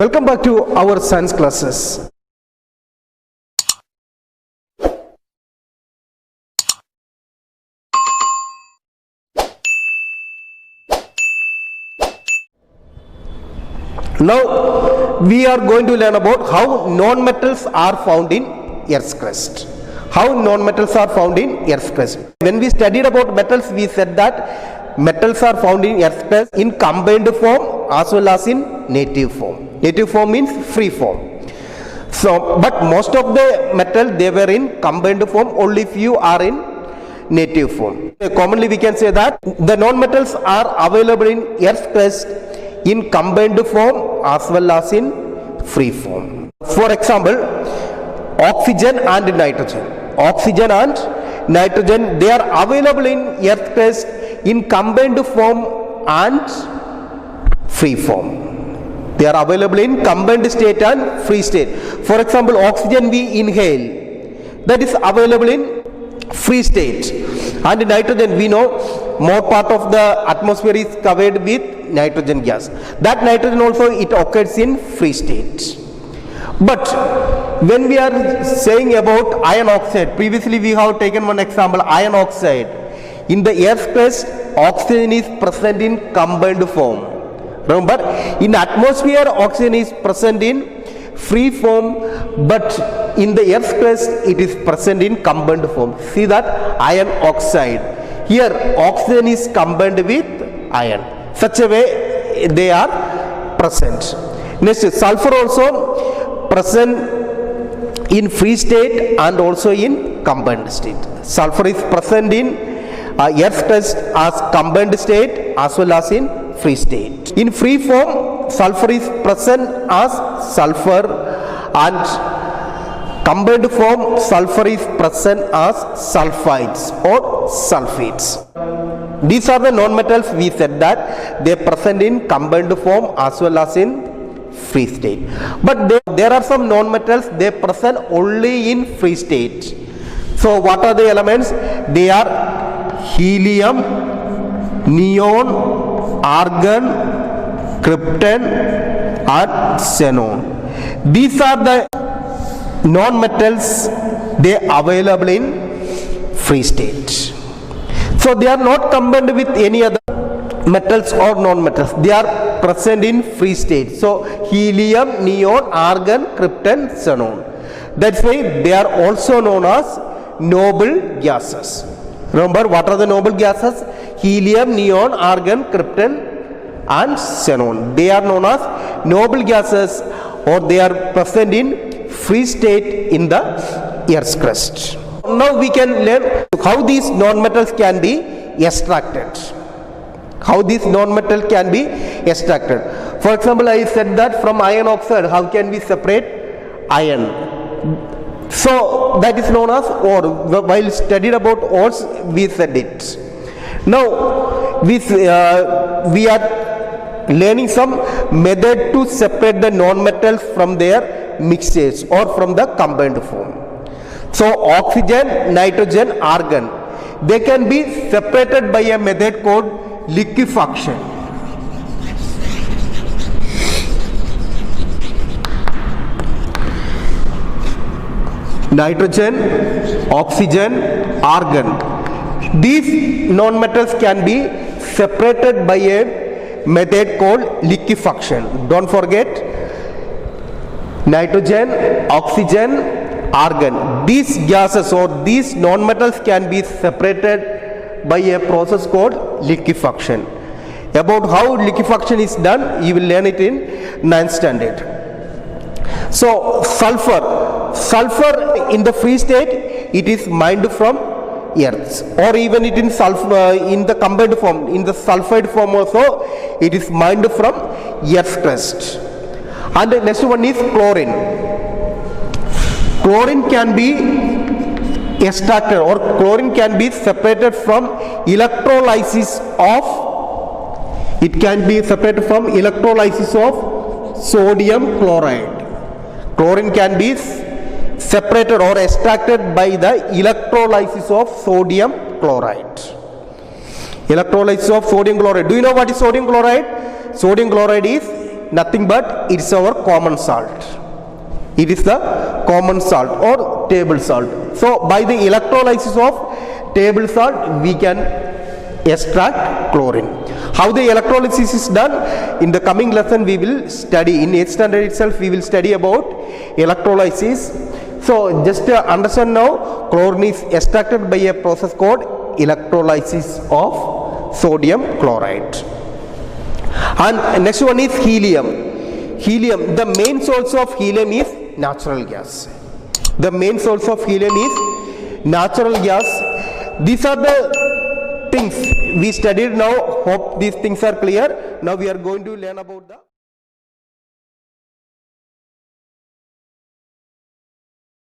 Welcome back to our science classes. Now we are going to learn about how non-metals are found in Earth's crust. How non-metals are found in Earth's crust. When we studied about metals, we said that metals are found in Earth's crust in combined form as well as in native form. Native form means free form. So, but most of the metal they were in combined form. Only few are in native form. Commonly we can say that the non-metals are available in Earth's crust in combined form as well as in free form. For example, oxygen and nitrogen. Oxygen and nitrogen, they are available in Earth's crust in combined form and free form. They are available in combined state and free state. For example, oxygen we inhale, that is available in free state, and nitrogen we know more part of the atmosphere is covered with nitrogen gas. That nitrogen also it occurs in free state. But when we are saying about iron oxide, previously we have taken one example, iron oxide. In the Earth's crust, oxygen is present in combined form. Remember, in atmosphere oxygen is present in free form, but in the Earth's crust it is present in combined form. See that iron oxide. Here oxygen is combined with iron. Such a way they are present. Next, sulfur also present in free state and also in combined state. Sulfur is present in Earth's crust as combined state as well as in free state. In free form, sulfur is present as sulfur, and combined form, sulfur is present as sulfides or sulfates. These are the non-metals we said that they are present in combined form as well as in free state. But there are some non-metals they are present only in free state. So what are the elements? They are helium, neon, argon, krypton and xenon. These are the non-metals they are available in free state. So they are not combined with any other metals or non-metals. They are present in free state. So helium, neon, argon, krypton, xenon. That's why they are also known as noble gases. Remember, what are the noble gases? Helium, neon, argon, krypton and xenon. They are known as noble gases, or they are present in free state in the Earth's crust. Now we can learn how these non-metals can be extracted. How these non-metals can be extracted. For example, I said that from iron oxide, how can we separate iron? So that is known as ore. While studied about ores, we said it. Now we are learning some method to separate the non-metals from their mixtures or from the combined form. So oxygen, nitrogen, argon, they can be separated by a method called liquefaction. Nitrogen, oxygen, argon. These non-metals can be separated by a method called liquefaction. Don't forget, nitrogen, oxygen, argon. These gases or these non-metals can be separated by a process called liquefaction. About how liquefaction is done, you will learn it in 9th standard. So sulfur in the free state, it is mined from earth, or even it in sulfur in the combined form, in the sulfide form also, it is mined from earth's crust. And the next one is chlorine. Chlorine can be extracted, or chlorine can be separated from electrolysis of, it can be separated from electrolysis of sodium chloride. Chlorine can be separated or extracted by the electrolysis of sodium chloride. Electrolysis of sodium chloride. Do you know what is sodium chloride? Sodium chloride is nothing but it's our common salt. It is the common salt or table salt. So by the electrolysis of table salt we can extract chlorine. How the electrolysis is done, in the coming lesson we will study. In 8th standard itself we will study about electrolysis. So just understand now, chlorine is extracted by a process called electrolysis of sodium chloride. And next one is helium. Helium, the main source of helium is natural gas. The main source of helium is natural gas. These are the things we studied now. Hope these things are clear. Now we are going to learn about the